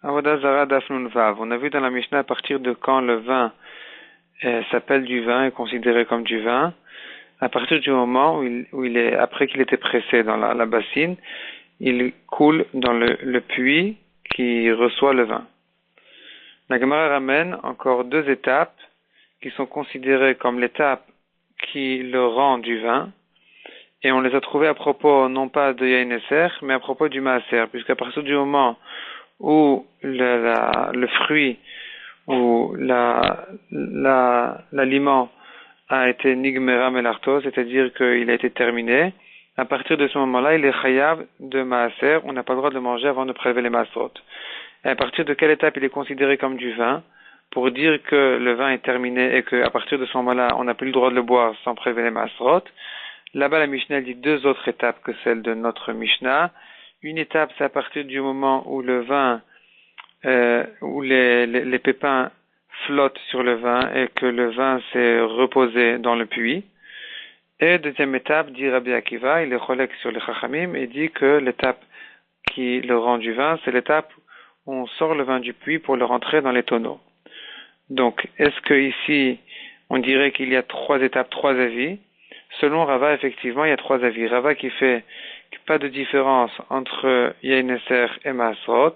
Avodah Zarah Daf Nun Vav. On a vu dans la Mishnah à partir de quand le vin s'appelle du vin, est considéré comme du vin, à partir du moment où il est, après qu'il était pressé dans la bassine, il coule dans le puits qui reçoit le vin. La Gemara ramène encore deux étapes qui sont considérées comme l'étape qui le rend du vin, et on les a trouvées à propos non pas de Yain Eser, mais à propos du Maaser, puisqu'à partir du moment où le fruit ou l'aliment a été nigmera melarto, c'est-à-dire qu'il a été terminé, à partir de ce moment-là, il est chayav de maaser, on n'a pas le droit de le manger avant de prélever les maaserot. Et à partir de quelle étape il est considéré comme du vin, pour dire que le vin est terminé et qu'à partir de ce moment-là, on n'a plus le droit de le boire sans prélever les maaserot. Là-bas, la Mishnah dit deux autres étapes que celles de notre Mishnah. Une étape, c'est à partir du moment où le vin, où les pépins flottent sur le vin et que le vin s'est reposé dans le puits. Et deuxième étape, dit Rabbi Akiva, il est relègue sur les Chachamim et dit que l'étape qui le rend du vin, c'est l'étape où on sort le vin du puits pour le rentrer dans les tonneaux. Donc, est-ce que ici, on dirait qu'il y a trois étapes, trois avis? Selon Rava, effectivement, il y a trois avis. Rava qui fait pas de différence entre Yain Eser et Maasrot.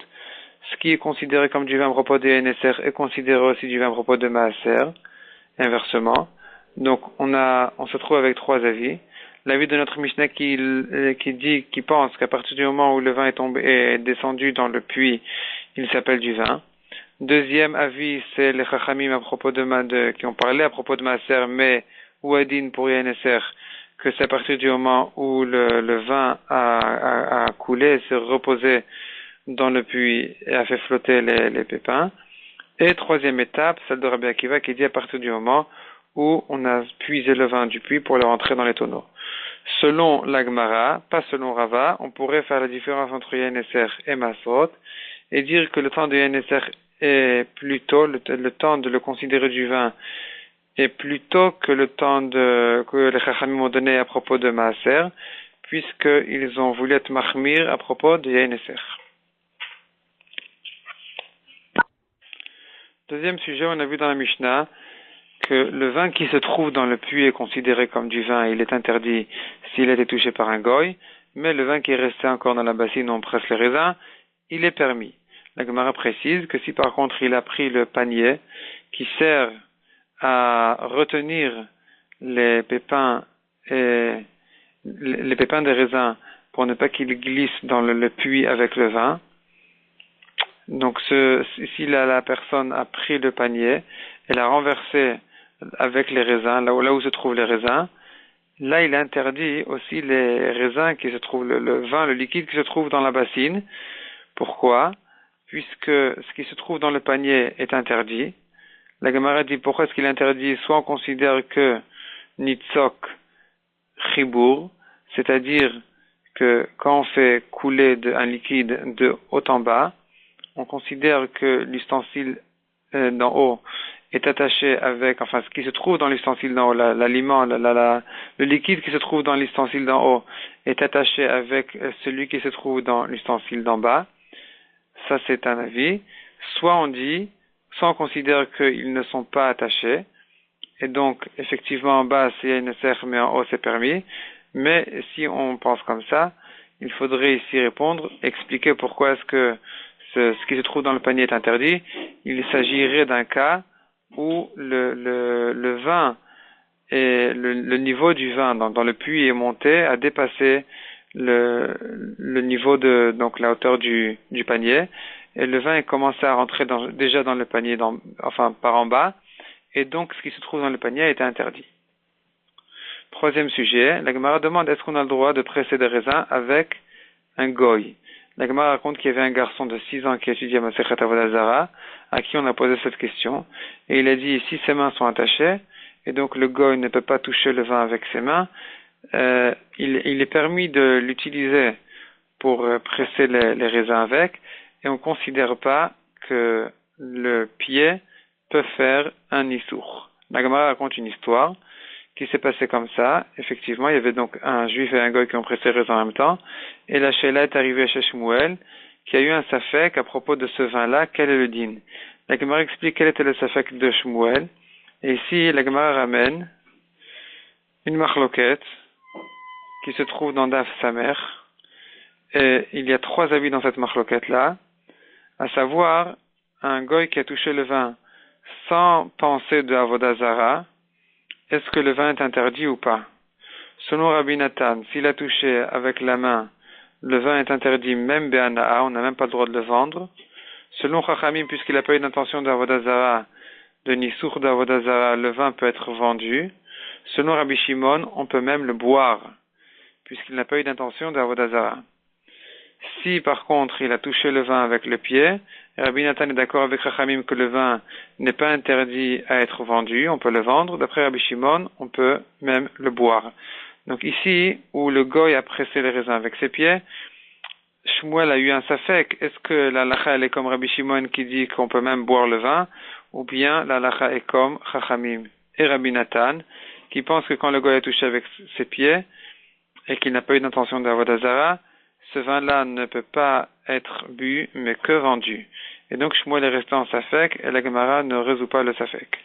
Ce qui est considéré comme du vin à propos de Yain Eser est considéré aussi du vin à propos de Maaser, inversement. Donc, on se trouve avec trois avis. L'avis de notre Mishnah qui pense qu'à partir du moment où le vin est descendu dans le puits, il s'appelle du vin. Deuxième avis, c'est les Chachamim à propos qui ont parlé à propos de Maaser, mais Ouadin pour Yain Eser, que c'est à partir du moment où le vin a coulé, s'est reposé dans le puits et a fait flotter les pépins. Et troisième étape, celle de Rabbi Akiva qui dit à partir du moment où on a puisé le vin du puits pour le rentrer dans les tonneaux. Selon la Gemara, pas selon Rava, on pourrait faire la différence entre Yain Eser et Masrot et dire que le temps de Yain Eser est plutôt le temps de le considérer du vin est plutôt que le temps que les Chachamim ont donné à propos de Maaser, puisqu'ils ont voulu être mahmir à propos de Yain Eser. Deuxième sujet, on a vu dans la Mishnah que le vin qui se trouve dans le puits est considéré comme du vin, il est interdit s'il a été touché par un goy, mais le vin qui est resté encore dans la bassine où on presse les raisins, il est permis. La Gemara précise que si par contre il a pris le panier qui sert à retenir les pépins des raisins pour ne pas qu'ils glissent dans le puits avec le vin. Donc, si la personne a pris le panier, elle a renversé avec les raisins, là où se trouvent les raisins, là, il interdit aussi les raisins qui se trouvent, le vin, le liquide qui se trouve dans la bassine. Pourquoi? Puisque ce qui se trouve dans le panier est interdit. La Gemara dit pourquoi est-ce qu'il est interdit? Soit on considère que nitzok chibour, c'est-à-dire que quand on fait couler un liquide de haut en bas, on considère que l'ustensile d'en haut est attaché avec, enfin ce qui se trouve dans l'ustensile d'en haut, l'aliment, le liquide qui se trouve dans l'ustensile d'en haut est attaché avec celui qui se trouve dans l'ustensile d'en bas. Ça c'est un avis. Soit on considère qu'ils ne sont pas attachés, et donc effectivement en bas c'est Yain Eser, mais en haut c'est permis. Mais si on pense comme ça, il faudrait ici répondre, expliquer pourquoi est-ce que ce qui se trouve dans le panier est interdit. Il s'agirait d'un cas où le vin et le niveau du vin dans le puits est monté, a dépassé le niveau donc la hauteur du panier, et le vin est commencé à rentrer déjà dans le panier, par en bas, et donc ce qui se trouve dans le panier a été interdit. Troisième sujet, la Gemara demande est-ce qu'on a le droit de presser des raisins avec un goy? La Gemara raconte qu'il y avait un garçon de 6 ans qui étudiait Masechet Avodah Zarah, à qui on a posé cette question, et il a dit si ses mains sont attachées, et donc le goy ne peut pas toucher le vin avec ses mains, il est permis de l'utiliser pour presser les raisins avec, et on ne considère pas que le pied peut faire un issour. La Gemara raconte une histoire qui s'est passée comme ça. Effectivement, il y avait donc un juif et un goy qui ont pressé les raisins en même temps, et la Sheila est arrivée chez Shmuel, qu'il y a eu un safek à propos de ce vin-là, quel est le din? La Gemara explique quel était le safek de Shmuel, et ici la Gemara ramène une machloket qui se trouve dans Daf Samer, et il y a 3 avis dans cette machloket-là, à savoir un goy qui a touché le vin sans penser de Avodah Zara, est-ce que le vin est interdit ou pas? Selon Rabbi Nathan, s'il a touché avec la main, le vin est interdit même Be'ana'a, on n'a même pas le droit de le vendre. Selon Chachamim, puisqu'il n'a pas eu d'intention d'Avodah Zara, de Nissour d'Avodah Zara, le vin peut être vendu. Selon Rabbi Shimon, on peut même le boire, puisqu'il n'a pas eu d'intention d'Avodah Zara. Si par contre il a touché le vin avec le pied, Rabbi Nathan est d'accord avec Chachamim que le vin n'est pas interdit à être vendu, on peut le vendre. D'après Rabbi Shimon, on peut même le boire. Donc ici, où le goy a pressé les raisins avec ses pieds, Shmuel a eu un safek. Est-ce que la halacha elle est comme Rabbi Shimon qui dit qu'on peut même boire le vin, ou bien la halacha est comme Chachamim et Rabbi Nathan qui pense que quand le goy a touché avec ses pieds et qu'il n'a pas eu d'intention d'Avodah Zara, ce vin-là ne peut pas être bu, mais que vendu. Et donc Shmuel est resté en safek, et la Gemara ne résout pas le safek.